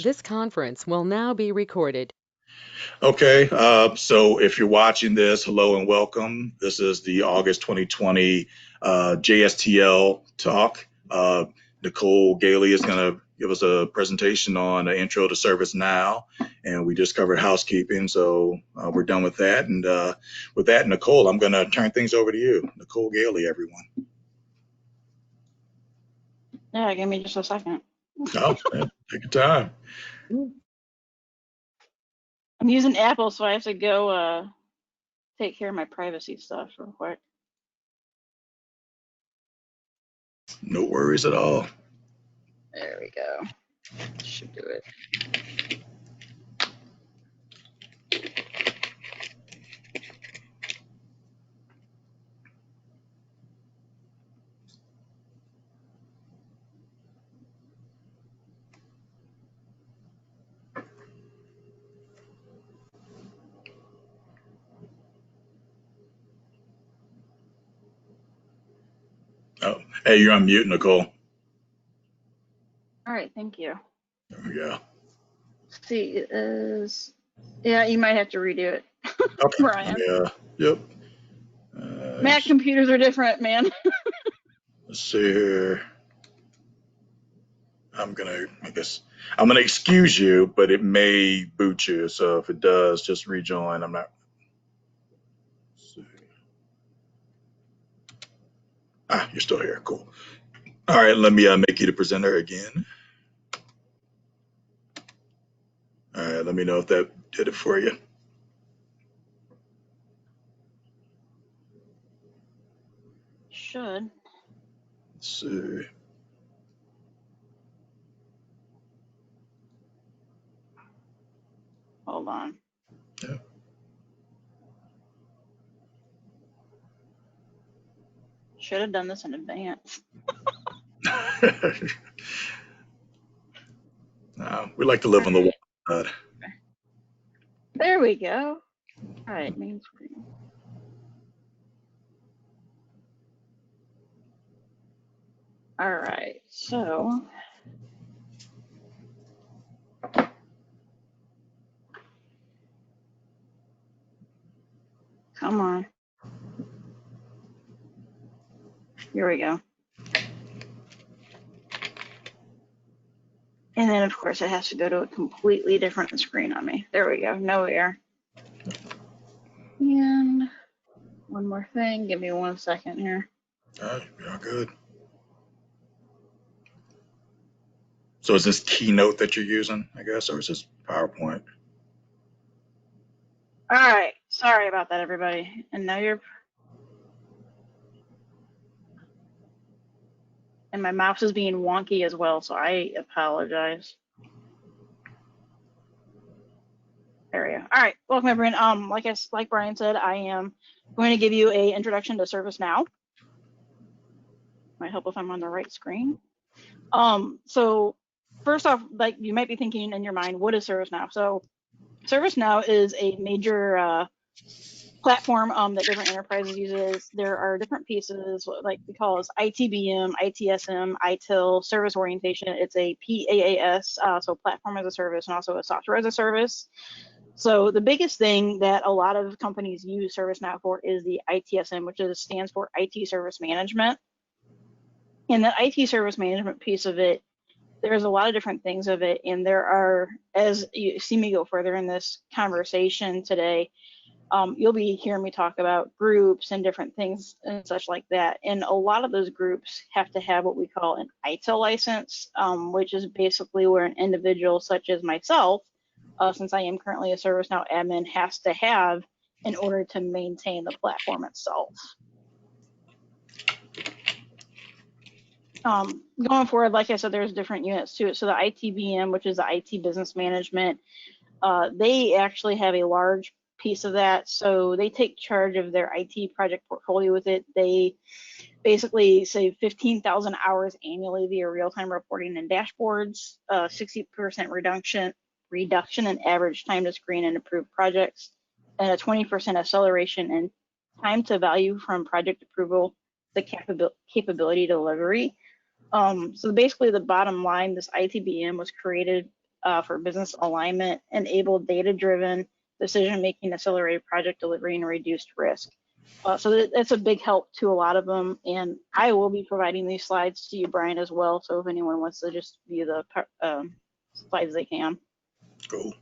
This conference will now be recorded. Okay, so if you're watching this, hello and welcome. This is the August 2020 jSTL talk. Nicole Gaehle is going to give us a presentation on an intro to ServiceNow, and we just covered housekeeping, so we're done with that. And with that, Nicole, I'm going to turn things over to you. Nicole Gaehle, everyone. Yeah, give me just a second. Oh, yeah, take your time. I'm using Apple, so I have to go take care of my privacy stuff real quick. No worries at all. There we go. Should do it. Oh, hey, you're on mute, Nicole. All right, thank you. There we go. Let's see, it is. Yeah, you might have to redo it. Okay. Brian. Yeah. Yep. Mac computers are different, man. Let's see here. I'm gonna excuse you, but it may boot you. So if it does, just rejoin. I'm not. Let's see. You're still here. Cool. All right, let me make you the presenter again. All right, let me know if that did it for you. Should. Let's see. Hold on. Yeah. Should have done this in advance. No, we like to live on the wild side. There we go. All right, main screen. All right, so come on. Here we go. And then, of course, it has to go to a completely different screen on me. There we go. No error. And one more thing. Give me 1 second here. All right, you're good. So is this Keynote that you're using, I guess, or is this PowerPoint? All right. Sorry about that, everybody. And now you're. And my mouse is being wonky as well, so I apologize. There we go. All right. Welcome, everyone. Like Brian said, I am going to give you an introduction to ServiceNow. Might help if I'm on the right screen. So first off, like you might be thinking in your mind, what is ServiceNow? So ServiceNow is a major platform that different enterprises uses. There are different pieces, like we call it ITBM, ITSM, ITIL, service orientation. It's a PaaS, so platform as a service, and also a software as a service. So the biggest thing that a lot of companies use ServiceNow for is the ITSM, which stands for IT Service Management. And the IT Service Management piece of it, there's a lot of different things of it, and there are, as you see me go further in this conversation today, you'll be hearing me talk about groups and different things and such like that. And a lot of those groups have to have what we call an ITIL license, which is basically where an individual such as myself, since I am currently a ServiceNow admin, has to have in order to maintain the platform itself. Going forward, like I said, there's different units to it. So the ITBM, which is the IT Business Management, they actually have a large piece of that. So they take charge of their IT project portfolio with it. They basically save 15,000 hours annually via real-time reporting and dashboards, 60% reduction in average time to screen and approve projects, and a 20% acceleration in time to value from project approval to capability delivery. So basically the bottom line, this ITBM was created for business alignment, enabled data-driven decision-making, accelerated project delivery, and reduced risk. So that's a big help to a lot of them. And I will be providing these slides to you, Brian, as well. So if anyone wants to just view the slides, they can. Cool.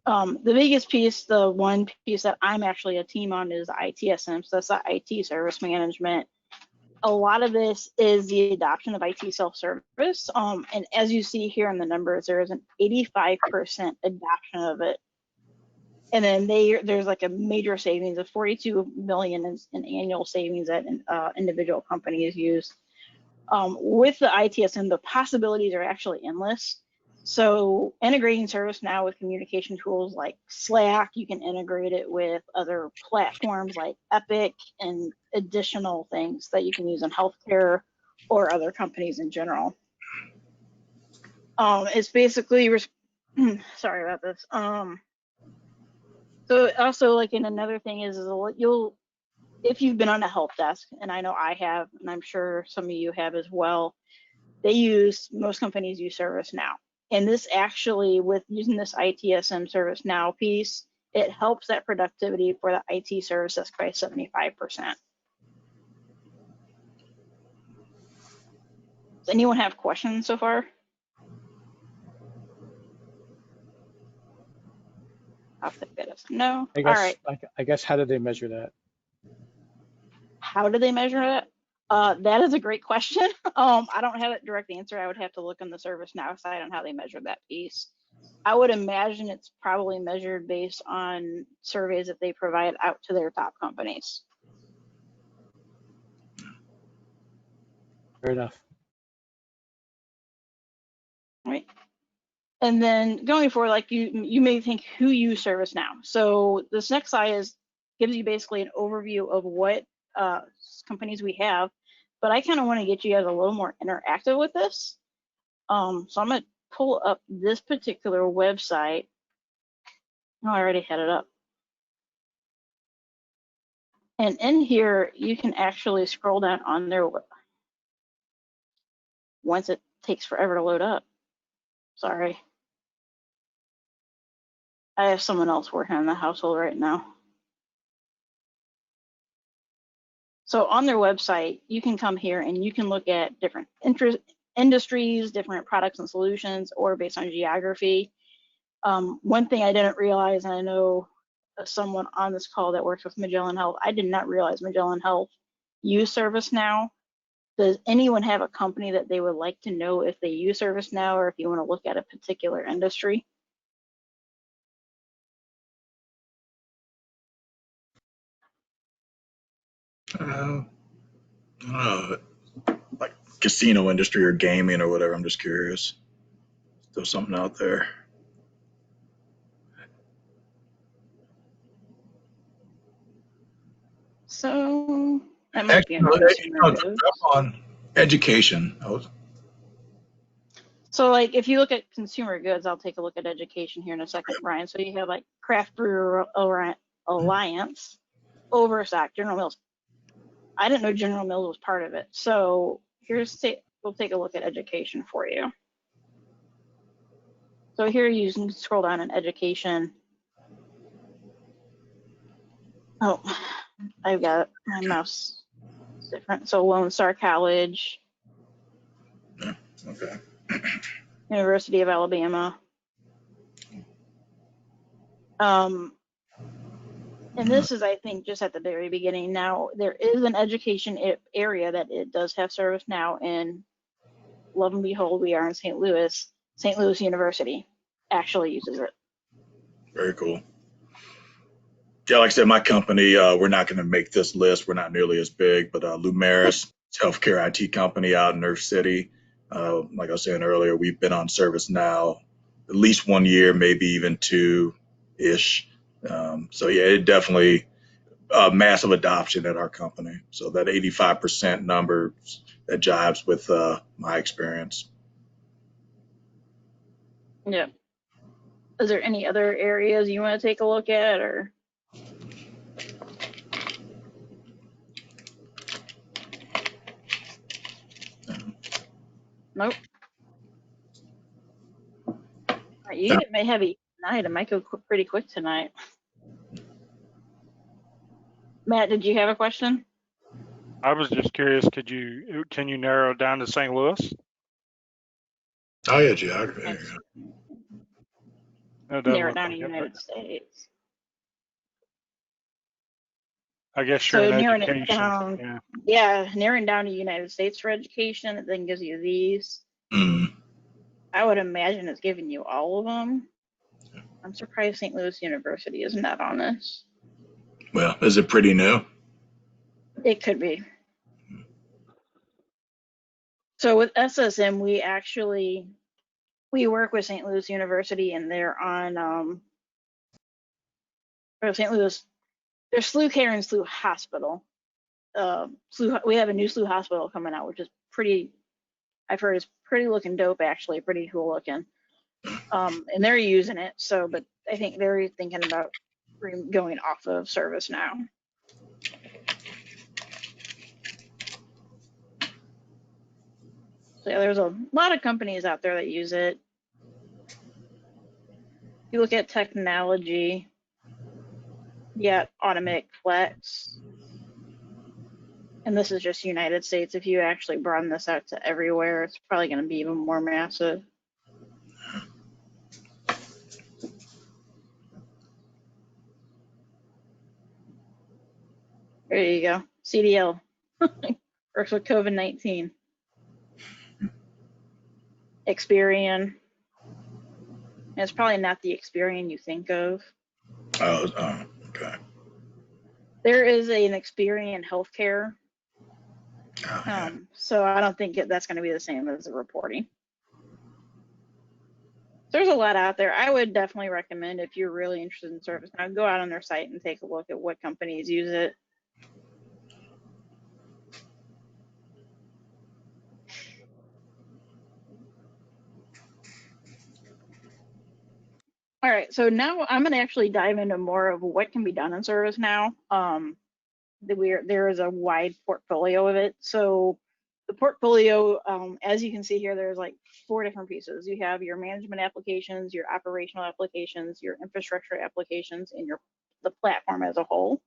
The biggest piece, the one piece that I'm actually a team on, is ITSM. So that's the IT service management. A lot of this is the adoption of IT self-service. And as you see here in the numbers, there is an 85% adoption of it. And then there's like a major savings of 42 million in annual savings that individual companies use. With the ITSM, the possibilities are actually endless. So integrating ServiceNow with communication tools like Slack, you can integrate it with other platforms like Epic and additional things that you can use in healthcare or other companies in general. It's basically, sorry about this. So also, like, in another thing is if you've been on a help desk, and I know I have, and I'm sure some of you have as well, most companies use ServiceNow. And this actually, with using this ITSM ServiceNow piece, it helps that productivity for the IT service desk by 75%. Does anyone have questions so far? I'll think that is no. I guess, All right. I guess, how do they measure that? How do they measure it? That is a great question. I don't have a direct answer. I would have to look on the ServiceNow side on how they measure that piece. I would imagine it's probably measured based on surveys that they provide out to their top companies. Fair enough. Right. And then going forward, like you may think, who use ServiceNow? So this next slide gives you basically an overview of what companies we have, but I kind of want to get you guys a little more interactive with this. So I'm going to pull up this particular website. Oh, I already had it up. And in here, you can actually scroll down on their web. Once it takes forever to load up. Sorry. I have someone else working in the household right now. So on their website, you can come here and you can look at different industries, different products and solutions, or based on geography. One thing I didn't realize, and I know someone on this call that works with Magellan Health, I did not realize Magellan Health use ServiceNow. Does anyone have a company that they would like to know if they use ServiceNow, or if you want to look at a particular industry? Like casino industry or gaming or whatever. I'm just curious. There's something out there. So that might be under on education. So like if you look at consumer goods, I'll take a look at education here in a second, Brian. So you have like Craft Brewer Alliance, Overstock, General Mills. I didn't know General Mills was part of it. So we'll take a look at education for you. So here you can scroll down in education. Oh, I've got my mouse different. So Lone Star College. Okay. University of Alabama. And this is, I think, just at the very beginning. Now, there is an education area that it does have ServiceNow, and lo and behold, we are in St. Louis. St. Louis University actually uses it. Very cool. Yeah, like I said, my company, we're not going to make this list. We're not nearly as big, but Lumeris, healthcare IT company out in Nurse City. Like I was saying earlier, we've been on ServiceNow at least 1 year, maybe even 2-ish. So yeah, it definitely massive adoption at our company. So that 85% number, that jives with my experience. Yeah. Is there any other areas you want to take a look at, or? Nope. You may have a night. It might go pretty quick tonight. Matt, did you have a question? I was just curious, can you narrow it down to St. Louis? Oh yeah, geography. There you go. It doesn't Narrow it look down like to it, but United States. I guess you're So in narrowing it education. down, yeah, narrowing down to United States for education, it then gives you these. Mm. I would imagine it's giving you all of them. I'm surprised St. Louis University is not on this. Well, is it pretty new? It could be. So with SSM, we work with St. Louis University, and they're on St. Louis. There's SLU Care and SLU Hospital. We have a new SLU Hospital coming out, which is pretty. I've heard it's pretty looking dope, actually, pretty cool looking. And they're using it. So, but I think they're thinking about going off of ServiceNow. So yeah, there's a lot of companies out there that use it. If you look at technology, you got Automatic Flex. And this is just United States. If you actually broaden this out to everywhere, it's probably going to be even more massive. There you go. CDL works with COVID-19. Experian. It's probably not the Experian you think of. Oh, okay. There is an Experian Healthcare. Oh, yeah. So I don't think that's going to be the same as the reporting. There's a lot out there. I would definitely recommend, if you're really interested in ServiceNow, go out on their site and take a look at what companies use it. All right, so now I'm going to actually dive into more of what can be done in ServiceNow. There is a wide portfolio of it. So the portfolio, as you can see here, there's like 4 different pieces. You have your management applications, your operational applications, your infrastructure applications, and the platform as a whole.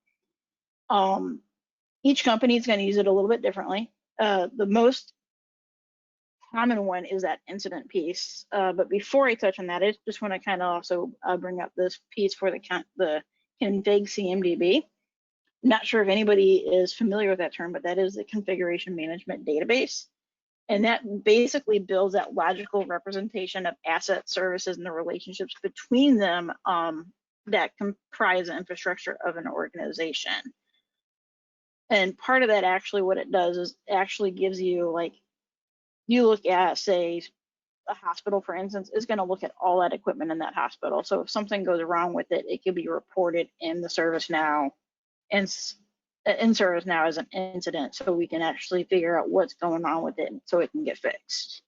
Each company is going to use it a little bit differently. The most common one is that incident piece. But before I touch on that, I just want to kind of also bring up this piece for the config CMDB. Not sure if anybody is familiar with that term, but that is the configuration management database. And that basically builds that logical representation of asset services and the relationships between them that comprise the infrastructure of an organization. And part of that, actually, what it does is actually gives you, like, you look at, say, a hospital, for instance, is going to look at all that equipment in that hospital. So if something goes wrong with it, it can be reported in the ServiceNow and in ServiceNow as an incident, so we can actually figure out what's going on with it so it can get fixed.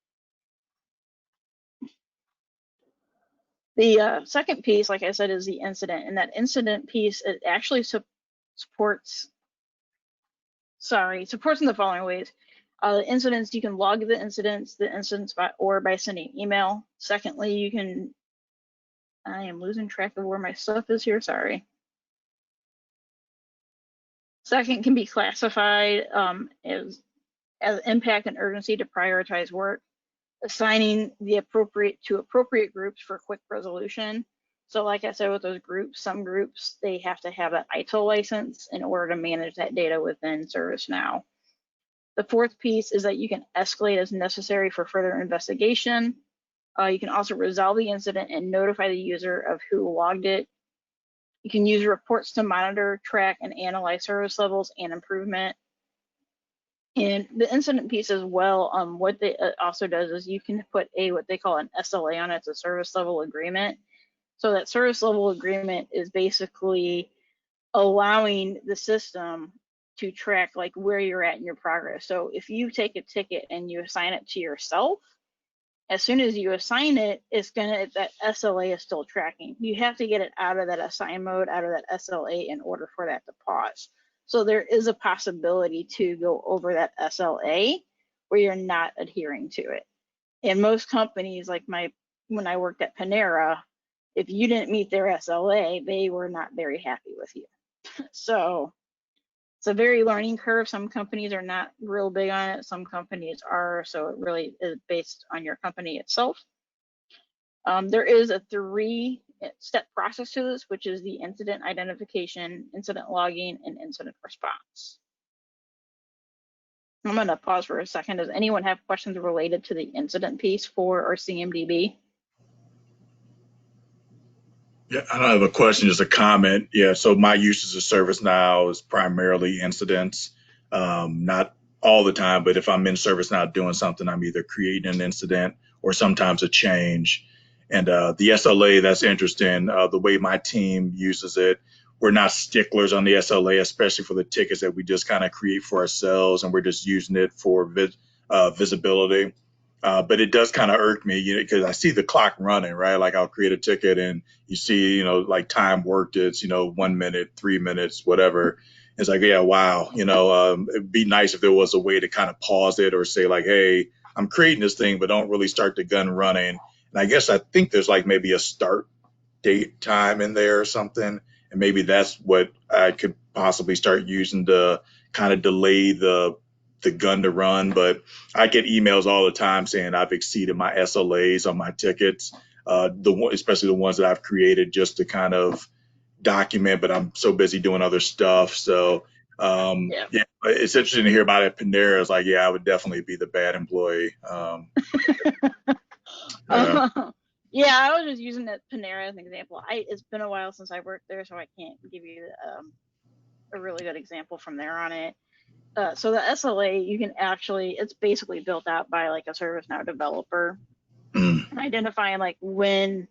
The second piece, like I said, is the incident, and that incident piece, it actually supports in the following ways. Incidents, you can log the incidents by sending email. Secondly, you can, I am losing track of where my stuff is here, sorry. Second, can be classified as impact and urgency to prioritize work, assigning the appropriate groups for quick resolution. So like I said, with those groups, some groups, they have to have an ITIL license in order to manage that data within ServiceNow. The fourth piece is that you can escalate as necessary for further investigation. You can also resolve the incident and notify the user of who logged it. You can use reports to monitor, track, and analyze service levels and improvement. And the incident piece as well, what it also does is you can put what they call an SLA on it. It's a service level agreement. So that service level agreement is basically allowing the system to track like where you're at in your progress. So if you take a ticket and you assign it to yourself, as soon as you assign it, that SLA is still tracking. You have to get it out of that assign mode, out of that SLA in order for that to pause. So there is a possibility to go over that SLA where you're not adhering to it. And most companies, like my when I worked at Panera, if you didn't meet their SLA, they were not very happy with you. So it's a very learning curve. Some companies are not real big on it. Some companies are. So it really is based on your company itself. There is a 3-step process to this, which is the incident identification, incident logging, and incident response. I'm going to pause for a second. Does anyone have questions related to the incident piece for our CMDB? Yeah, I don't have a question, just a comment. Yeah, so my usage of ServiceNow is primarily incidents, not all the time, but if I'm in ServiceNow doing something, I'm either creating an incident or sometimes a change. And the SLA, that's interesting. The way my team uses it, we're not sticklers on the SLA, especially for the tickets that we just kind of create for ourselves, and we're just using it for visibility. But it does kind of irk me, because I see the clock running, right? Like I'll create a ticket and you see, like time worked, it's, 1 minute, 3 minutes, whatever. It's like, yeah, wow. It'd be nice if there was a way to kind of pause it or say like, hey, I'm creating this thing, but don't really start the gun running. And I think there's like maybe a start date time in there or something. And maybe that's what I could possibly start using to kind of delay the gun to run. But I get emails all the time saying I've exceeded my SLAs on my tickets, especially the ones that I've created just to kind of document, but I'm so busy doing other stuff. So Yeah. yeah, it's interesting to hear about it. Panera is like, yeah, I would definitely be the bad employee. Yeah. Yeah, I was just using that Panera as an example. It's been a while since I worked there, so I can't give you a really good example from there on it. So the SLA, you can actually, it's basically built out by like a ServiceNow developer, identifying like when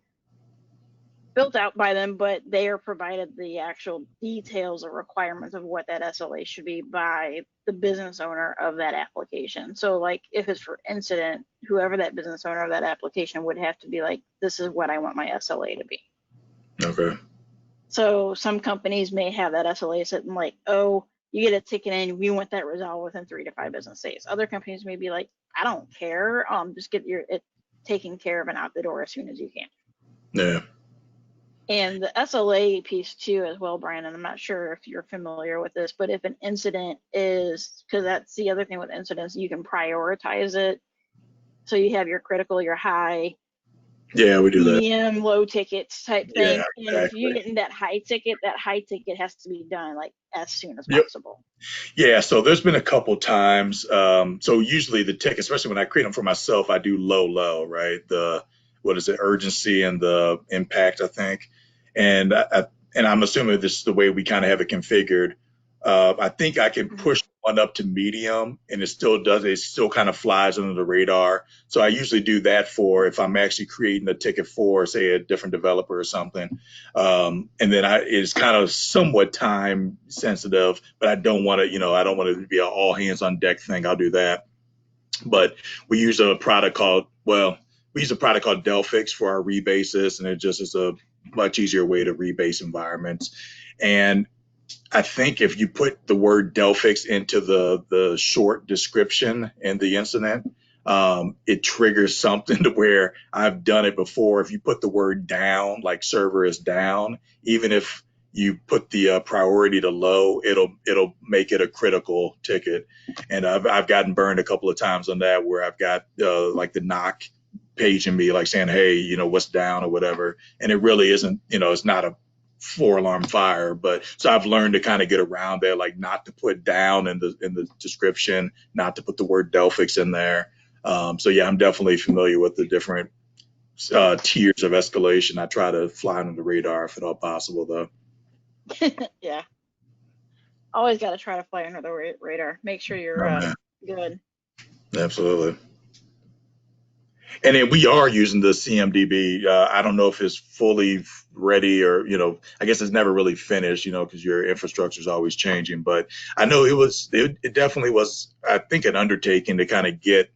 built out by them, but they are provided the actual details or requirements of what that SLA should be by the business owner of that application. So like if it's for incident, whoever that business owner of that application would have to be like, this is what I want my SLA to be. Okay. So some companies may have that SLA sitting like, oh, you get a ticket in, we want that resolved within 3 to 5 business days. Other companies may be like, I don't care, just get it taken care of and out the door as soon as you can. Yeah. And the SLA piece too as well, Brian, and I'm not sure if you're familiar with this, but if an incident is, because that's the other thing with incidents, you can prioritize it. So you have your critical, your high, Yeah, we do that. medium, low tickets type thing. Yeah, And if exactly. you get in that high ticket has to be done like as soon as Yep. possible. Yeah, so there's been a couple times. So usually the ticket, especially when I create them for myself, I do low, right? What is it, urgency and the impact, I think. And I'm assuming this is the way we kind of have it configured. I think I can push one up to medium, and it still kind of flies under the radar. So I usually do that for if I'm actually creating a ticket for, say, a different developer or something. And then it's kind of somewhat time sensitive, but I don't want to be an all hands on deck thing. I'll do that. But we use a product called Delphix for our rebases, and it just is a much easier way to rebase environments. And I think if you put the word Delphix into the short description in the incident, it triggers something to where I've done it before. If you put the word down, like server is down, even if you put the priority to low, it'll make it a critical ticket. And I've gotten burned a couple of times on that, where I've got like the knock paging me, like saying, hey, what's down or whatever. And it really isn't, it's not a 4-alarm fire. But so I've learned to kind of get around that, like not to put down in the description, not to put the word Delphix in there. So yeah, I'm definitely familiar with the different tiers of escalation. I try to fly under the radar if at all possible, though. Yeah. Always got to try to fly under the radar. Make sure you're good. Absolutely. And then we are using the CMDB. I don't know if it's fully ready or, I guess it's never really finished, because your infrastructure is always changing. But I know it definitely was, I think, an undertaking to kind of get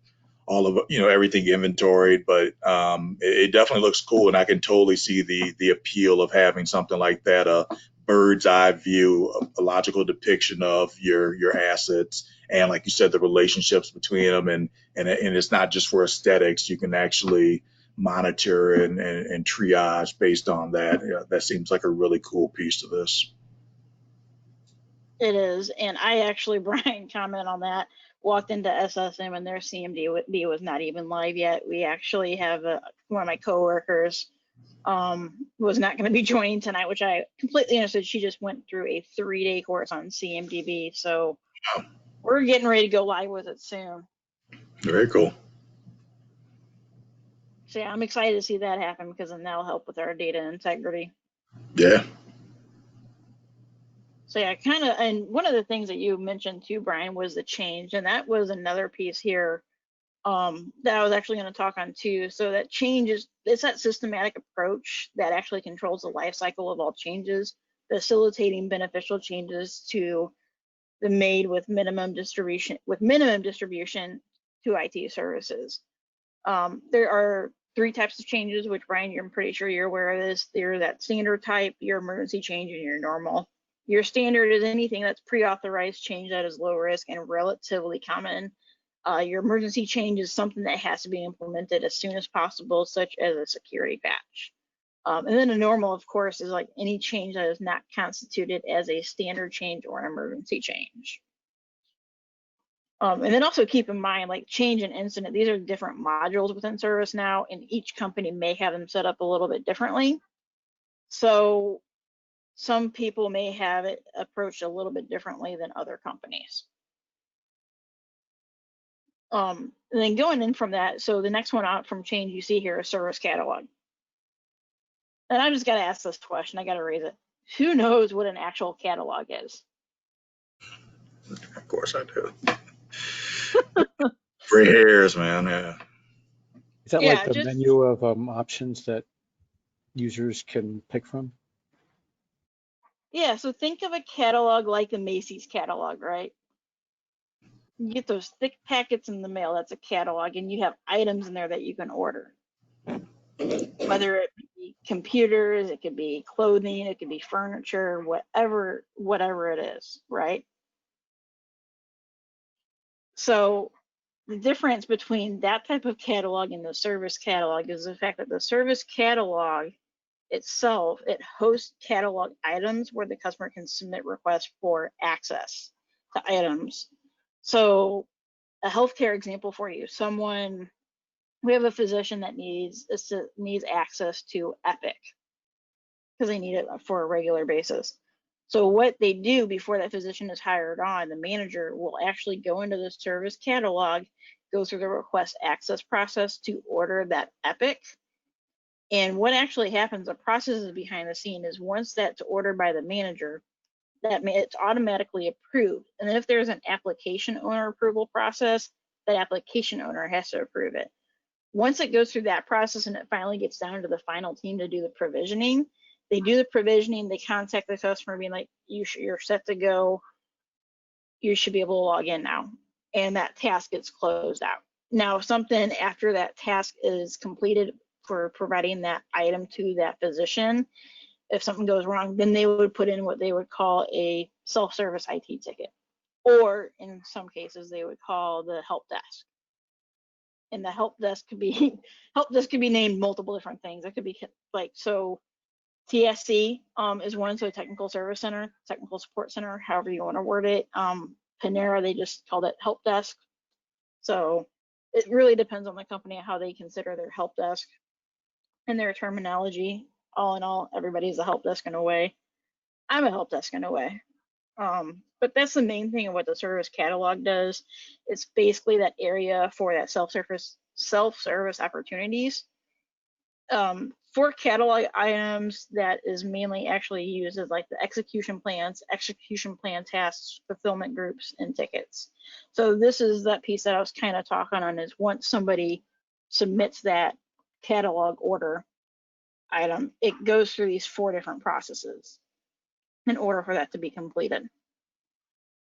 all of, everything inventoried. But it definitely looks cool. And I can totally see the appeal of having something like that, a bird's eye view, a logical depiction of your assets. And like you said, the relationships between them, and it's not just for aesthetics. You can actually monitor and triage based on that. Yeah, that seems like a really cool piece to this. It is, and I actually, Brian, comment on that. Walked into SSM and their CMDB was not even live yet. We actually have one of my coworkers was not going to be joining tonight, which I completely understood. She just went through a 3-day course on CMDB, so we're getting ready to go live with it soon. Very cool. So yeah, I'm excited to see that happen because then that'll help with our data integrity. Yeah. So yeah, kind of, and one of the things that you mentioned too, Brian, was the change, and that was another piece here that I was actually going to talk on too. So that change is, it's that systematic approach that actually controls the life cycle of all changes, facilitating beneficial changes to the made with minimum distribution to IT services. There are 3 types of changes, which Brian, I'm pretty sure you're aware of this. They're that standard type, your emergency change, and your normal. Your standard is anything that's pre-authorized change that is low risk and relatively common. Your emergency change is something that has to be implemented as soon as possible, such as a security patch. And then a normal, of course, is like any change that is not constituted as a standard change or an emergency change. And then also keep in mind, like change and incident, these are different modules within ServiceNow, and each company may have them set up a little bit differently. So some people may have it approached a little bit differently than other companies. And then going in from that, so the next one out from change you see here is service catalog. And I just got to ask this question, I got to raise it. Who knows what an actual catalog is? Of course I do. Gray hairs, man. Yeah. Is that Yeah, like the just- menu of options that users can pick from? Yeah, so think of a catalog like a Macy's catalog, right? You get those thick packets in the mail, that's a catalog, and you have items in there that you can order. Whether it be computers, it could be clothing, it could be furniture, whatever it is, right? So the difference between that type of catalog and the service catalog is the fact that the service catalog itself, it hosts catalog items where the customer can submit requests for access to items. So a healthcare example for you, we have a physician that needs access to Epic because they need it for a regular basis. So what they do before that physician is hired on, the manager will actually go into the service catalog, go through the request access process to order that Epic. And what actually happens, the process is behind the scene is once that's ordered by the manager, it's automatically approved. And then if there's an application owner approval process, that application owner has to approve it. Once it goes through that process and it finally gets down to the final team to do the provisioning, they do the provisioning, they contact the customer being like, you're set to go, you should be able to log in now. And that task gets closed out. Now, if something after that task is completed for providing that item to that physician, if something goes wrong, then they would put in what they would call a self-service IT ticket. Or in some cases, they would call the help desk. And the help desk could be named multiple different things. It could be like, so TSC is one, so technical service center, technical support center, however you want to word it. Panera, they just called it help desk. So it really depends on the company how they consider their help desk and their terminology. All in all, everybody's a help desk in a way. I'm a help desk in a way. But that's the main thing of what the service catalog does. It's basically that area for that self-service opportunities. For catalog items, that is mainly actually used as like the execution plan tasks, fulfillment groups, and tickets. So this is that piece that I was kind of talking on, is once somebody submits that catalog order item, it goes through these 4 different processes in order for that to be completed.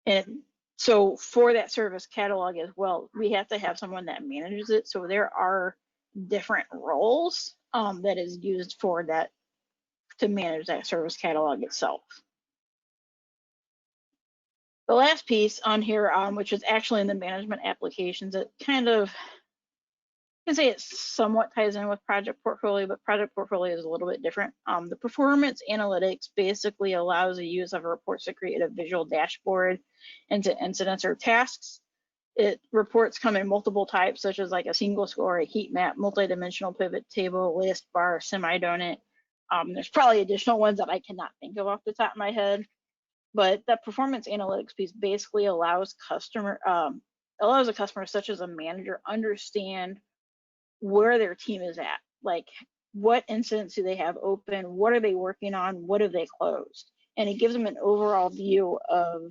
And so for that service catalog as well, we have to have someone that manages it. So there are different roles that is used for that, to manage that service catalog itself. The last piece on here, which is actually in the management applications, it kind of can say it somewhat ties in with project portfolio, but project portfolio is a little bit different. The performance analytics basically allows the use of reports to create a visual dashboard into incidents or tasks. Reports come in multiple types, such as like a single score, a heat map, multi-dimensional pivot table, list, bar, semi-donut. There's probably additional ones that I cannot think of off the top of my head, but that performance analytics piece basically allows a customer such as a manager understand where their team is at, like what incidents do they have open, what are they working on, what have they closed, and it gives them an overall view of,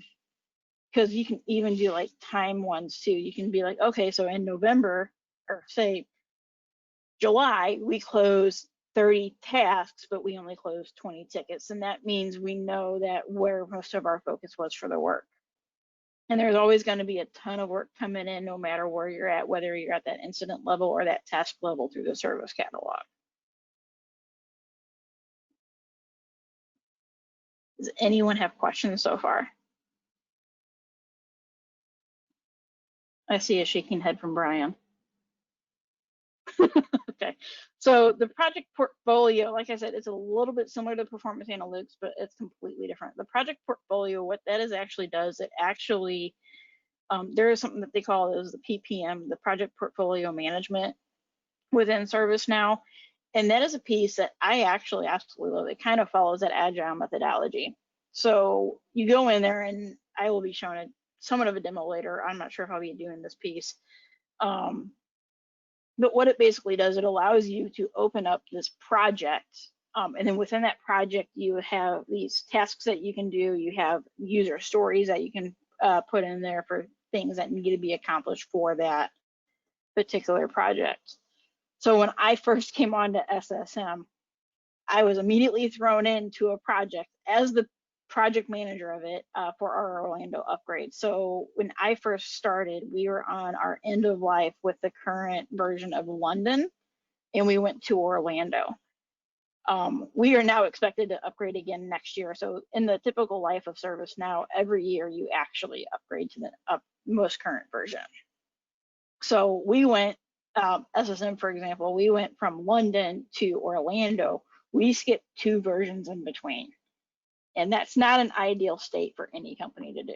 because you can even do like time ones too. You can be like, okay, so in November, or say July, we closed 30 tasks, but we only closed 20 tickets, and that means we know that where most of our focus was for the work. And there's always going to be a ton of work coming in, no matter where you're at, whether you're at that incident level or that task level through the service catalog. Does anyone have questions so far? I see a shaking head from Brian. Okay, so the project portfolio, like I said, it's a little bit similar to performance analytics, but it's completely different. The project portfolio, what that is actually does, it actually, there is something that they call is the PPM, the project portfolio management within ServiceNow. And that is a piece that I actually absolutely love. It kind of follows that agile methodology. So you go in there, and I will be showing somewhat of a demo later. I'm not sure how we doing this piece. But what it basically does, it allows you to open up this project. And then within that project, you have these tasks that you can do. You have user stories that you can put in there for things that need to be accomplished for that particular project. So when I first came on to SSM, I was immediately thrown into a project as the project manager of it for our Orlando upgrade. So when I first started, we were on our end of life with the current version of London, and we went to Orlando. We are now expected to upgrade again next year. So in the typical life of ServiceNow, every year you actually upgrade to the most current version. So we went, SSM for example, we went from London to Orlando. We skipped 2 versions in between. And that's not an ideal state for any company to do.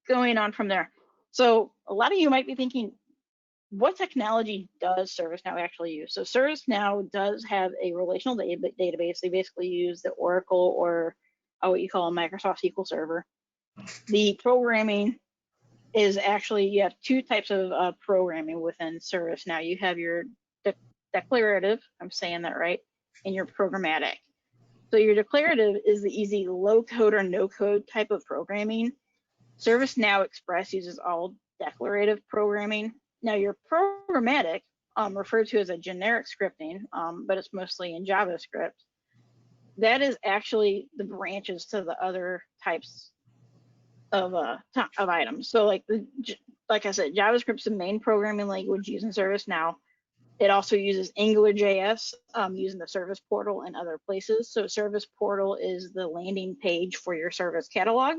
Going on from there. So a lot of you might be thinking, what technology does ServiceNow actually use? So ServiceNow does have a relational database. They basically use the Oracle or what you call a Microsoft SQL Server. The programming is actually, you have 2 types of programming within ServiceNow. You have your declarative, I'm saying that right, and your programmatic. So your declarative is the easy low code or no code type of programming. ServiceNow Express uses all declarative programming. Now your programmatic, referred to as a generic scripting, but it's mostly in JavaScript. That is actually the branches to the other types of items. So like I said, JavaScript's the main programming language used in ServiceNow. It also uses AngularJS using the service portal and other places. So service portal is the landing page for your service catalog.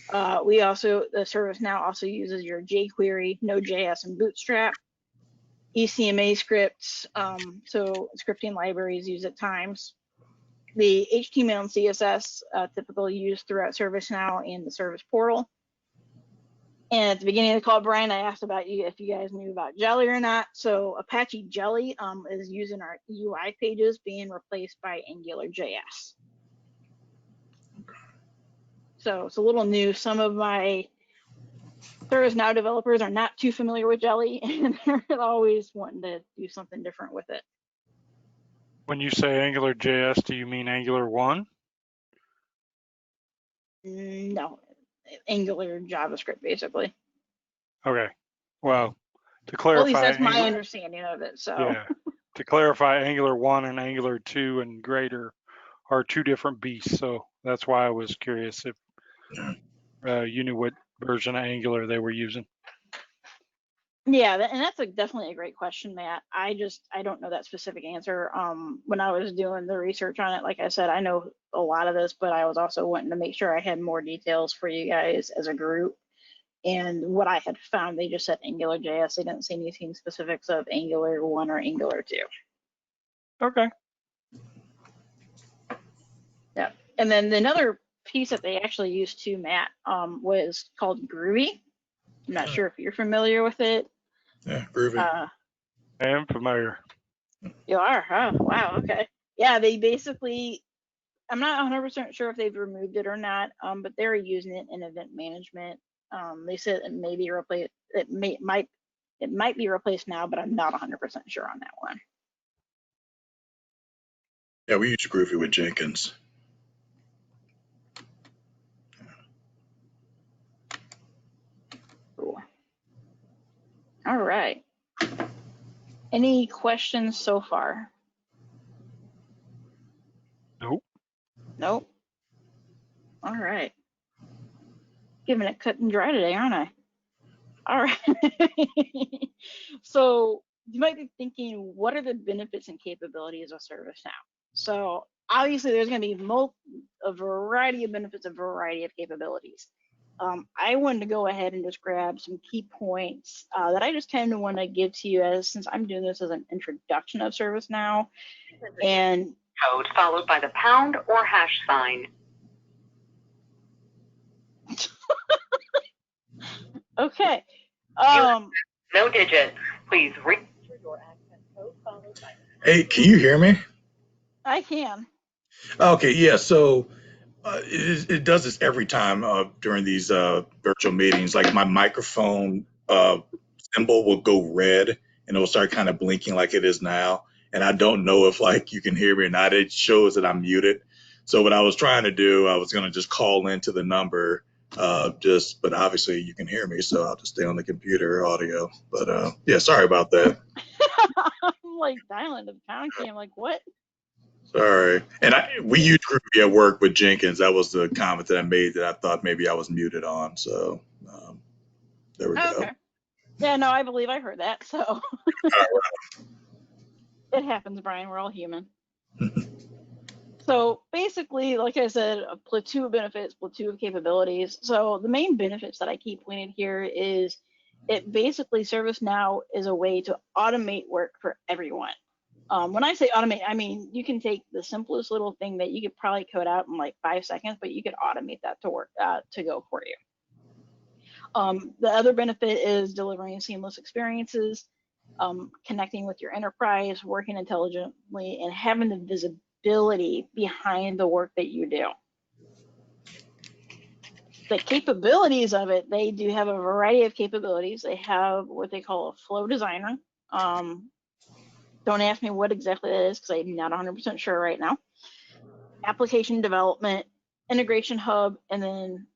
The ServiceNow also uses your jQuery, Node.js, and Bootstrap. ECMA scripts, so scripting libraries used at times. The HTML and CSS typically used throughout ServiceNow and the service portal. And at the beginning of the call, Brian, I asked about you if you guys knew about Jelly or not. So Apache Jelly is using our UI pages being replaced by AngularJS. So it's a little new. Some of my ServiceNow developers are not too familiar with Jelly, and they're always wanting to do something different with it. When you say AngularJS, do you mean Angular 1? No, Angular JavaScript, basically. Okay. Well, to Well, clarify, at least that's my understanding of it. So yeah, to clarify, Angular 1 and Angular 2 and greater are 2 different beasts. So that's why I was curious if you knew what version of Angular they were using. Yeah, and that's definitely a great question, Matt. I don't know that specific answer. When I was doing the research on it, like I said, I know a lot of this, but I was also wanting to make sure I had more details for you guys as a group. And what I had found, they just said AngularJS. They didn't say anything specifics of Angular 1 or Angular 2. Okay. Yeah. And then another piece that they actually used too, Matt, was called Groovy. I'm not sure if you're familiar with it. Yeah, groovy. I am familiar. You are? Oh, wow. Okay. Yeah, they basically, I'm not 100% sure if they've removed it or not, but they're using it in event management. They said it may be replaced. It might be replaced now, but I'm not 100% sure on that one. Yeah, we use groovy with Jenkins. Cool. All right. Any questions so far? Nope. Nope. All right. Giving it cut and dry today, aren't I? All right. So you might be thinking, what are the benefits and capabilities of ServiceNow? So obviously there's going to be a variety of benefits, a variety of capabilities. I wanted to go ahead and just grab some key points that I just kind of want to give to you, as since I'm doing this as an introduction of ServiceNow. And Code followed by the pound or hash sign. okay. No digits. Please read your access code followed by. Hey, can you hear me? I can. Okay, yeah. So it does this every time during these virtual meetings. Like my microphone symbol will go red and it'll start kind of blinking like it is now. And I don't know if like you can hear me or not. It shows that I'm muted. So what I was trying to do, I was going to just call into the number, but obviously you can hear me, so I'll just stay on the computer audio. But yeah, sorry about that. I'm like dialing to the pound key. I'm like, what? Sorry. And we use Groovy at work with Jenkins. That was the comment that I made, that I thought maybe I was muted on. So there we go. Okay. Yeah, no, I believe I heard that. So it happens, Brian. We're all human. So basically, like I said, a plateau of benefits, plateau of capabilities. So the main benefits that I keep pointing here is it basically, ServiceNow is a way to automate work for everyone. When I say automate, I mean you can take the simplest little thing that you could probably code out in like 5 seconds, but you could automate that to work to go for you. The other benefit is delivering seamless experiences, connecting with your enterprise, working intelligently, and having the visibility behind the work that you do. The capabilities of it, they do have a variety of capabilities. They have what they call a flow designer. Don't ask me what exactly that is because I'm not 100% sure right now. Application development, integration hub, and then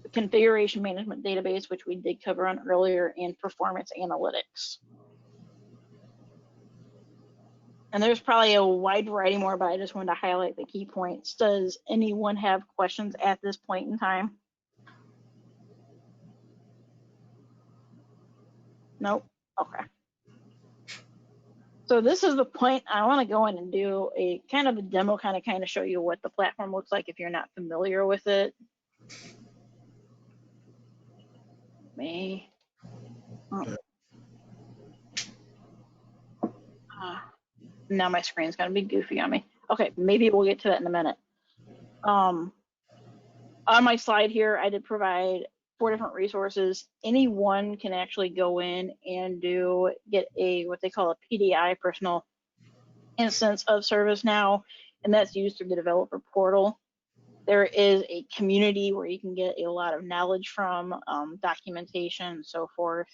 the configuration management database, which we did cover on earlier, and performance analytics. And there's probably a wide variety more, but I just wanted to highlight the key points. Does anyone have questions at this point in time? Nope. Okay. So this is the point I want to go in and do a kind of a demo, kind of show you what the platform looks like if you're not familiar with it. Now my screen's gonna be goofy on me. Okay, maybe we'll get to that in a minute. On my slide here, I did provide 4 different resources. Anyone can actually go in and get a what they call a PDI, personal instance of ServiceNow, and that's used through the developer portal. There is a community where you can get a lot of knowledge from, documentation and so forth.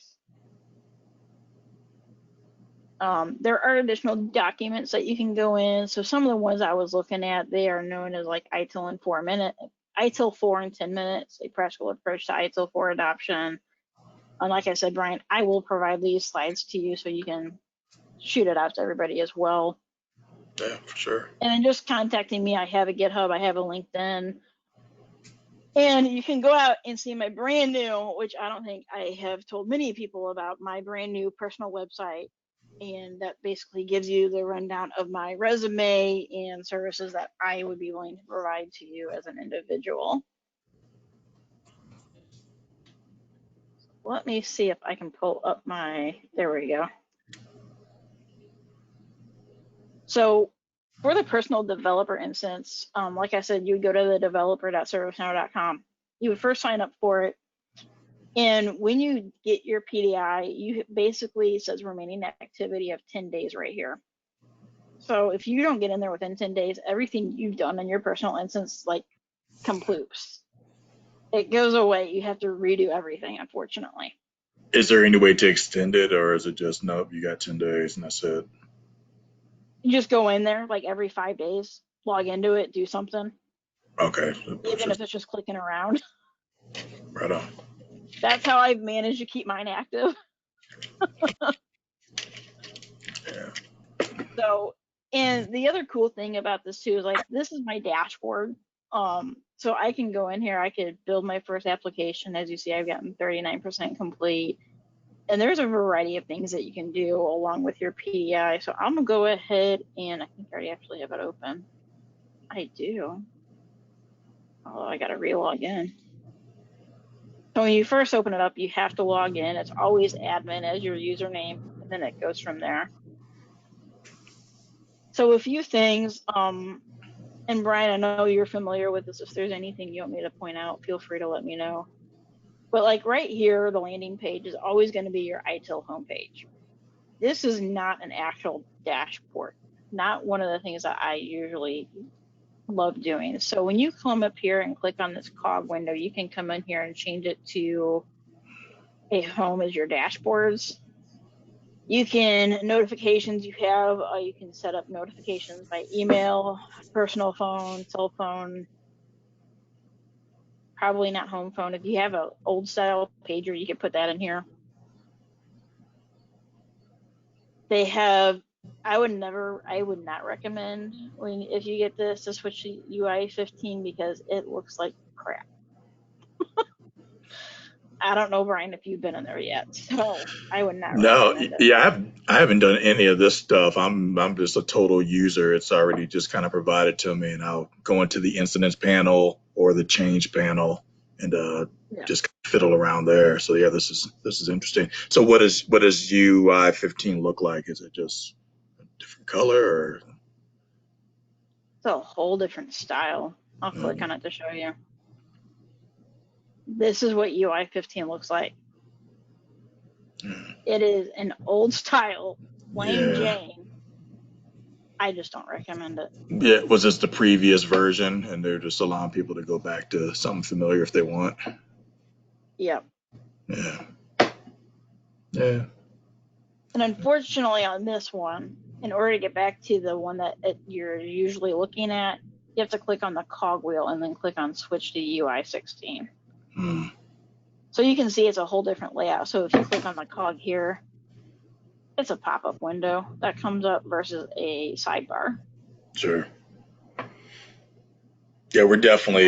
There are additional documents that you can go in. So some of the ones I was looking at, they are known as like ITIL in 4 minutes, ITIL 4 in 10 minutes, a practical approach to ITIL 4 adoption. And like I said, Brian, I will provide these slides to you so you can shoot it out to everybody as well. Yeah, for sure. And then just contacting me. I have a GitHub, I have a LinkedIn. And you can go out and see my brand new, which I don't think I have told many people about, my brand new personal website. And that basically gives you the rundown of my resume and services that I would be willing to provide to you as an individual. Let me see if I can pull up my, there we go. So for the personal developer instance, like I said, you would go to the developer.servicenow.com. You would first sign up for it. And when you get your PDI, you basically, it says remaining activity of 10 days right here. So if you don't get in there within 10 days, everything you've done in your personal instance, like, comploops. It goes away. You have to redo everything, unfortunately. Is there any way to extend it, or is it just, nope, you got 10 days and that's it? You just go in there like every 5 days, log into it, do something. Okay. Even if it's just clicking around. Right on. That's how I've managed to keep mine active. Yeah. So, and the other cool thing about this too is, like, this is my dashboard. So I can go in here, I could build my first application. As you see, I've gotten 39% complete. And there's a variety of things that you can do along with your PDI. So I'm gonna go ahead and I think I already actually have it open. I do. Oh, I gotta re-log in. So when you first open it up, you have to log in. It's always admin as your username, and then it goes from there. So a few things, and Brian, I know you're familiar with this. If there's anything you want me to point out, feel free to let me know. But like right here, the landing page is always going to be your ITIL homepage. This is not an actual dashboard. Not one of the things that I usually love doing. So when you come up here and click on this cog window, you can come in here and change it to a home as your dashboards. You can, notifications you have, you can set up notifications by email, personal phone, cell phone, probably not home phone. If you have an old style pager, you can put that in here. They have, I would not recommend if you get this to switch to UI 15 because it looks like crap. I don't know, Brian, if you've been in there yet, so I would not No, recommend it. yeah, I haven't done any of this stuff. I'm just a total user. It's already just kind of provided to me, and I'll go into the incidents panel or the change panel and just fiddle around there. So yeah, this is interesting. So what does UI 15 look like? Is it just a different color, or? It's a whole different style. I'll click on it to show you. This is what UI 15 looks like. It is an old style, plain Jane. I just don't recommend it. Yeah, was this the previous version, and they're just allowing people to go back to something familiar if they want? Yep. Yeah. Yeah. And unfortunately on this one, in order to get back to the one that you're usually looking at, you have to click on the cogwheel and then click on switch to UI 16. So you can see it's a whole different layout. So if you click on the cog here, it's a pop-up window that comes up versus a sidebar. Sure. Yeah, we're definitely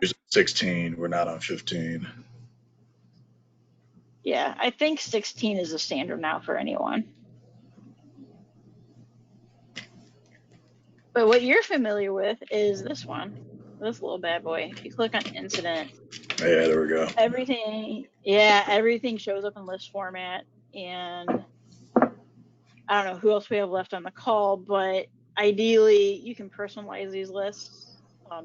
using 16. We're not on 15. Yeah, I think 16 is the standard now for anyone. But what you're familiar with is this one, this little bad boy. If you click on incident, yeah, there we go. Everything shows up in list format. And I don't know who else we have left on the call, but ideally you can personalize these lists.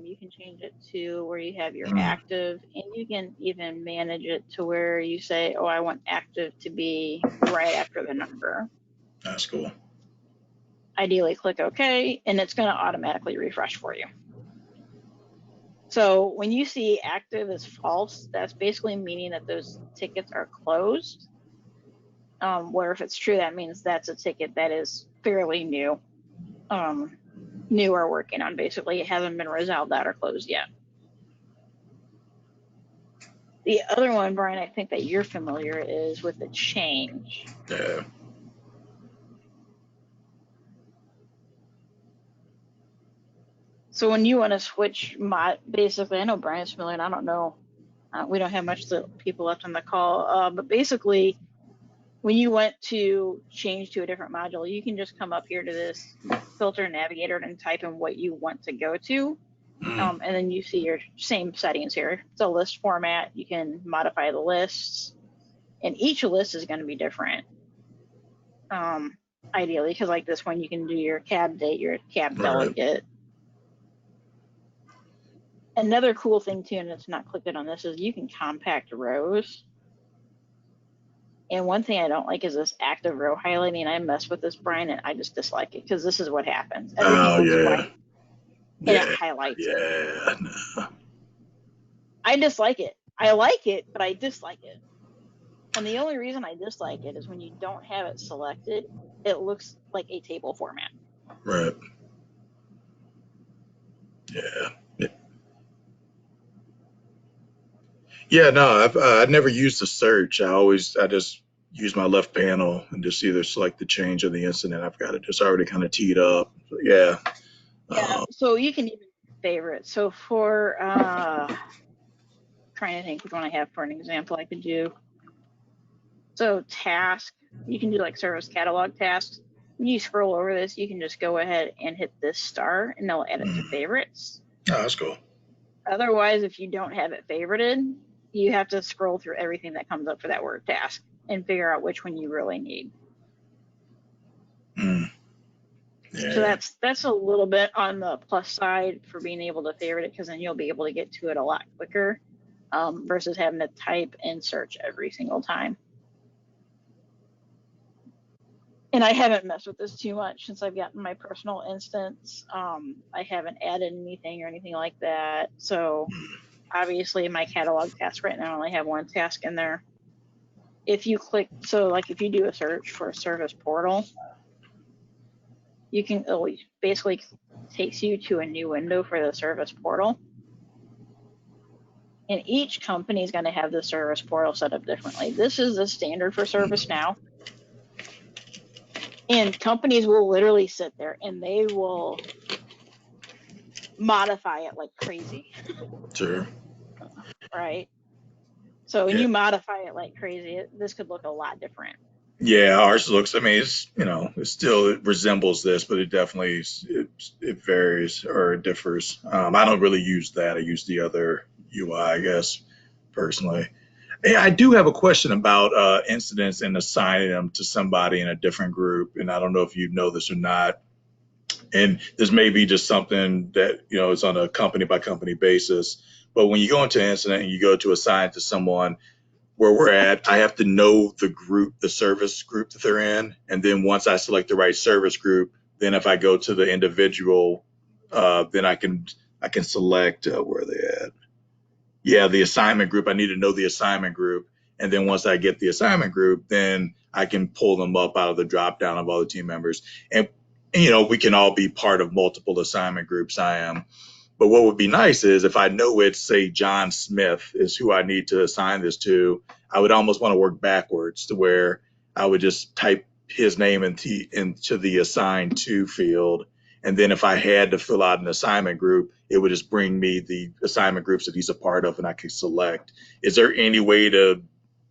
You can change it to where you have your active, and you can even manage it to where you say, oh, I want active to be right after the number. That's cool. Ideally click OK, and it's going to automatically refresh for you. So when you see active is false, that's basically meaning that those tickets are closed. Where if it's true, that means that's a ticket that is fairly new. New or working on, basically. It hasn't been resolved out or closed yet. The other one, Brian, I think that you're familiar is with the change. Yeah. So when you want to switch basically, I know Brian's familiar, and I don't know, we don't have much people left on the call, but basically, when you went to change to a different module, you can just come up here to this filter navigator and type in what you want to go to. And then you see your same settings here. It's a list format. You can modify the lists, and each list is going to be different. Ideally, because like this one, you can do your cab date, your cab delegate. Another cool thing too, and it's not clicked on this, is you can compact rows. And one thing I don't like is this active row highlighting. I mess with this, Brian, and I just dislike it because this is what happens. Everything looks white, and it highlights it. No. I dislike it. I like it, but I dislike it. And the only reason I dislike it is when you don't have it selected, it looks like a table format. Right. Yeah. Yeah, no, I've never used the search. I just use my left panel and just either select the change or the incident. I've got it just already kind of teed up. So, yeah. Yeah. So you can even favorite. So for trying to think which one I have for an example I could do. So task, you can do like service catalog tasks. When you scroll over this, you can just go ahead and hit this star, and they'll add it to favorites. Oh, that's cool. Otherwise, if you don't have it favorited, you have to scroll through everything that comes up for that word task and figure out which one you really need. Yeah. So that's a little bit on the plus side for being able to favorite it, because then you'll be able to get to it a lot quicker versus having to type and search every single time. And I haven't messed with this too much since I've gotten my personal instance. I haven't added anything or anything like that. So obviously my catalog task right now, I only have one task in there. If you click, so like if you do a search for a service portal, you can, it basically takes you to a new window for the service portal. And each company is going to have the service portal set up differently. This is the standard for ServiceNow. And companies will literally sit there and they will modify it like crazy. Sure. Right. So when you modify it like crazy, this could look a lot different. Yeah, ours looks, I mean, it's, it resembles this, but it definitely, it varies or it differs. I don't really use that. I use the other UI, I guess, personally. Hey, I do have a question about incidents and assigning them to somebody in a different group. And I don't know if you know this or not. And this may be just something that, is on a company by company basis. But when you go into an incident and you go to assign to someone, where we're at, I have to know the group, the service group that they're in. And then once I select the right service group, then if I go to the individual, then I can select where are they at? Yeah, the assignment group. I need to know the assignment group. And then once I get the assignment group, then I can pull them up out of the drop down of all the team members. And we can all be part of multiple assignment groups. I am. But what would be nice is if I know it's, say, John Smith is who I need to assign this to, I would almost want to work backwards to where I would just type his name into the assigned to field. And then if I had to fill out an assignment group, it would just bring me the assignment groups that he's a part of and I can select. Is there any way to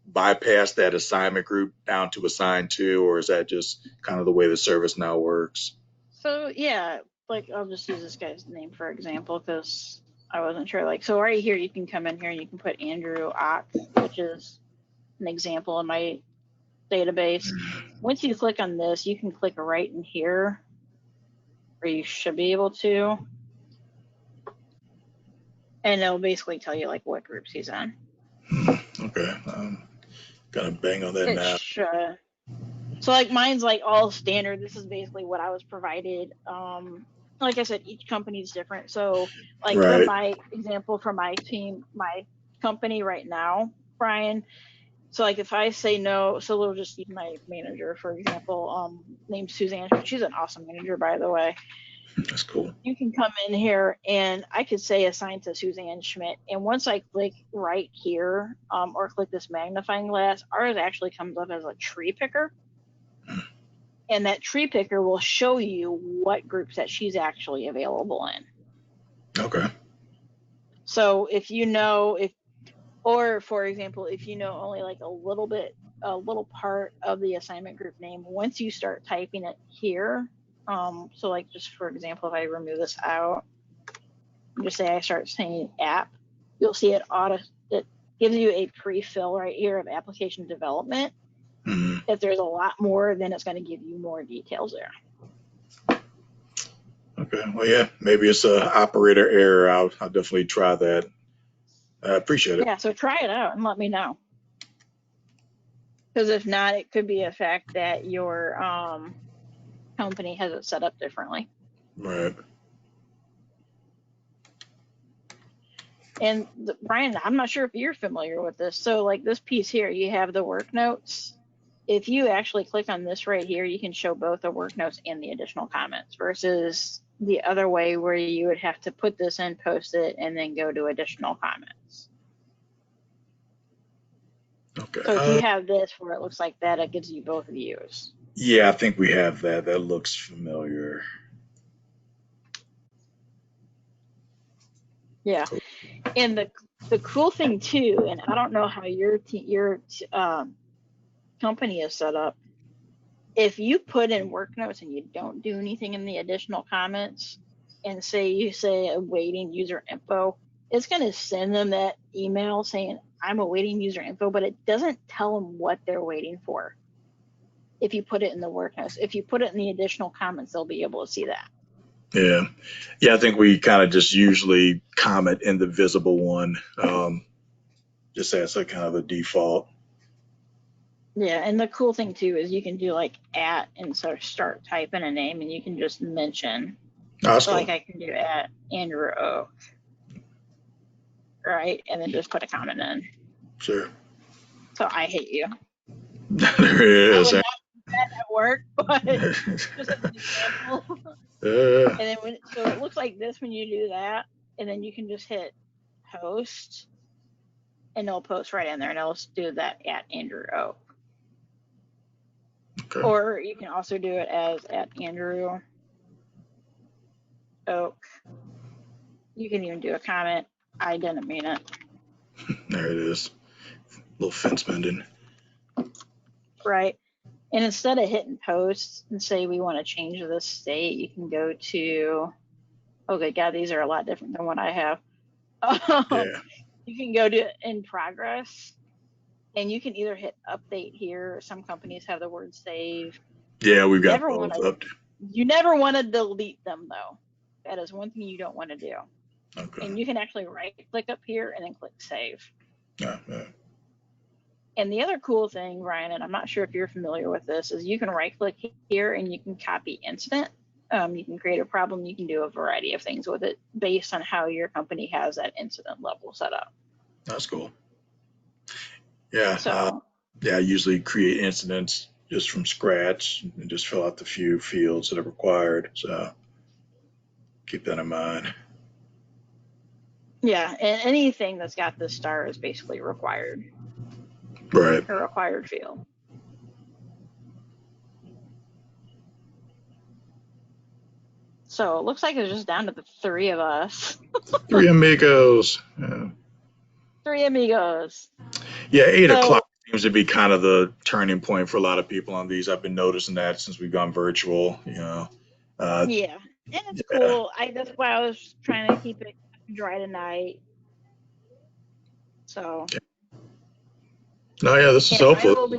bypass that assignment group down to assigned to, or is that just kind of the way the ServiceNow works? So yeah, like I'll just use this guy's name for example because I wasn't sure. Like, so right here you can come in here and you can put Andrew Ock, which is an example in my database. Once you click on this, you can click right in here, or you should be able to, and it'll basically tell you like what groups he's in. Okay, gonna bang on that now. So like mine's like all standard. This is basically what I was provided. Like I said, each company is different. So like for my example, for my team, my company right now, Brian. So like if I say no, so we'll just use my manager, for example, named Suzanne. She's an awesome manager, by the way. That's cool. You can come in here and I could say assign to Suzanne Schmidt. And once I click right here or click this magnifying glass, ours actually comes up as a tree picker. And that tree picker will show you what groups that she's actually available in. Okay. So if you know, or for example, if you know only like a little part of the assignment group name, once you start typing it here, so like just for example, if I remove this out, just say I start saying app, you'll see it gives you a pre-fill right here of application development. Mm-hmm. If there's a lot more, then it's going to give you more details there. Okay. Well, yeah, maybe it's an operator error. I'll definitely try that. I appreciate it. Yeah, so try it out and let me know. Because if not, it could be a fact that your company has it set up differently. Right. And Brian, I'm not sure if you're familiar with this. So like this piece here, you have the work notes. If you actually click on this right here, you can show both the work notes and the additional comments versus the other way where you would have to put this in, post it, and then go to additional comments. Okay. So if you have this where it looks like that, it gives you both views. Yeah, I think we have that. That looks familiar. Yeah. Cool. And the cool thing too, and I don't know how your company is set up. If you put in work notes and you don't do anything in the additional comments, and you say awaiting user info, it's going to send them that email saying I'm awaiting user info, but it doesn't tell them what they're waiting for. If you put it in the work notes, if you put it in the additional comments, they'll be able to see that. Yeah. Yeah, I think we kind of just usually comment in the visible one, just as a kind of a default. Yeah, and the cool thing too is you can do like at and sort of start typing a name, and you can just mention. Oh, that's So cool. like I can do at Andrew O, right, and then just put a comment in. Sure. So I hate you. There it I is. would not do that at work, but just as an example. Yeah. And then so it looks like this when you do that, and then you can just hit post, and it'll post right in there, and it'll do that at Andrew O. Okay. Or you can also do it as at Andrew Oak. You can even do a comment. I didn't mean it. There it is. Little fence mending. Right. And instead of hitting post and say we want to change this state, you can go to, oh good God, these are a lot different than what I have. Yeah. You can go to in progress, and you can either hit update here. Some companies have the word save. Yeah, we've got both up. You never want to delete them though. That is one thing you don't want to do. Okay. And you can actually right click up here and then click save. Yeah, yeah. And the other cool thing, Ryan, and I'm not sure if you're familiar with this, is you can right click here and you can copy incident. You can create a problem. You can do a variety of things with it based on how your company has that incident level set up. That's cool. Yeah. So Yeah, I usually create incidents just from scratch and just fill out the few fields that are required. So keep that in mind. yeah, and anything that's got this star is basically required. Right. A required field. So it looks like it's just down to the three of us. Three amigos. Yeah. Three amigos. Yeah, 8 o'clock seems to be kind of the turning point for a lot of people on these. I've been noticing that since we've gone virtual, you know. Yeah, and it's Yeah. cool. That's why I was trying to keep it dry tonight. So. No, yeah, this is helpful.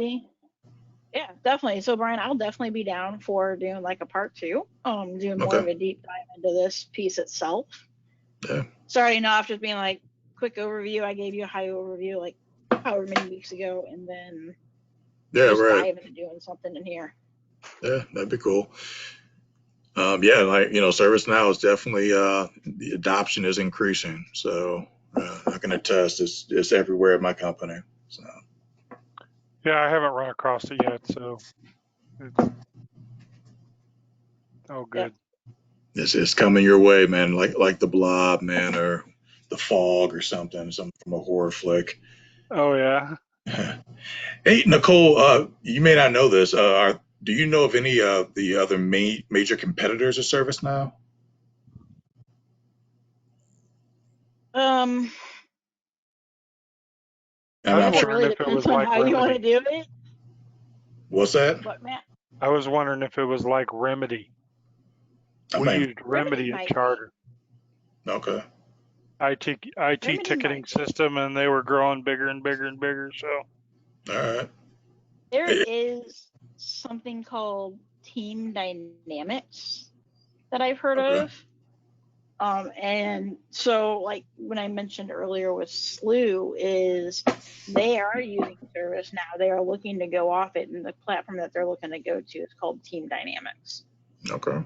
Yeah, definitely. So Brian, I'll definitely be down for doing like a part 2, doing more of a deep dive into this piece itself. Yeah. Starting off just being like quick overview. I gave you a high overview like however many weeks ago, and then dive into doing something in here. Yeah, that'd be cool. Yeah, like ServiceNow is definitely the adoption is increasing. So I can attest it's everywhere at my company. So. Yeah, I haven't run across it yet, so it's good. Yep. It's coming your way, man. Like the Blob, man, or the Fog, or something from a horror flick. Oh yeah. Hey, Nicole, you may not know this. Do you know of any of the other major competitors of ServiceNow? Um, I And was I'm guess it sure. wondering really if it was depends on like how you want to Remedy. do it. What's that? But Matt, I was wondering if it was like Remedy. I We mean, used Remedy Remedy at might be. Charter. okay. IT Remedy ticketing might be. system, and they were growing bigger and bigger and bigger. So All right. There Eh, is something called Team Dynamics that I've heard Okay. of. And so like when I mentioned earlier with SLU is they are using ServiceNow. They are looking to go off it, and the platform that they're looking to go to is called Team Dynamics. Okay.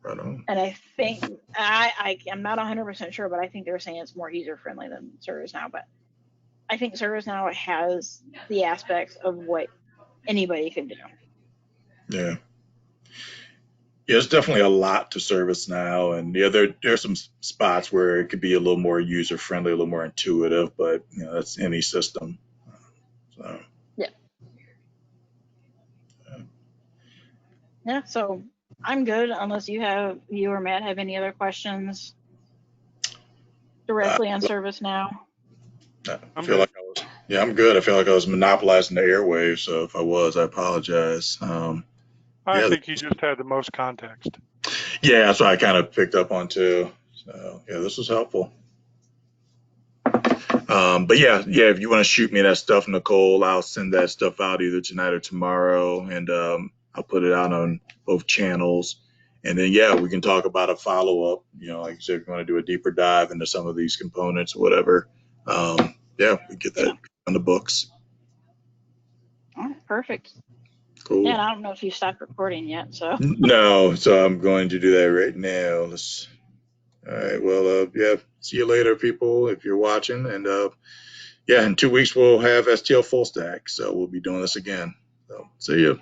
Right on. And I think I'm not 100% sure, but I think they're saying it's more user friendly than ServiceNow. But I think ServiceNow has the aspects of what anybody could do. Yeah. Yeah, it's definitely a lot to ServiceNow, and yeah, there's some spots where it could be a little more user friendly, a little more intuitive, but you know, that's any system. So Yeah. Yeah. So I'm good unless you or Matt have any other questions I, directly on ServiceNow. I I'm feel good. like yeah, I'm good. I feel like I was monopolizing the airwaves, so if I was, I apologize. I Yeah, think you just had the most context. yeah, that's what I kind of picked up on too. So yeah, this was helpful. But yeah, if you want to shoot me that stuff, Nicole, I'll send that stuff out either tonight or tomorrow, and I'll put it out on both channels. And then yeah, we can talk about a follow up. You know, like you said, if you want to do a deeper dive into some of these components or whatever, yeah, we get Yeah. that on the books. All right, perfect. Yeah, Cool. and I don't know if you stopped recording yet, so. No, so I'm going to do that right now. All right. Well, yeah. See you later, people, if you're watching, and yeah, in 2 weeks we'll have STL full stack, so we'll be doing this again. So see you.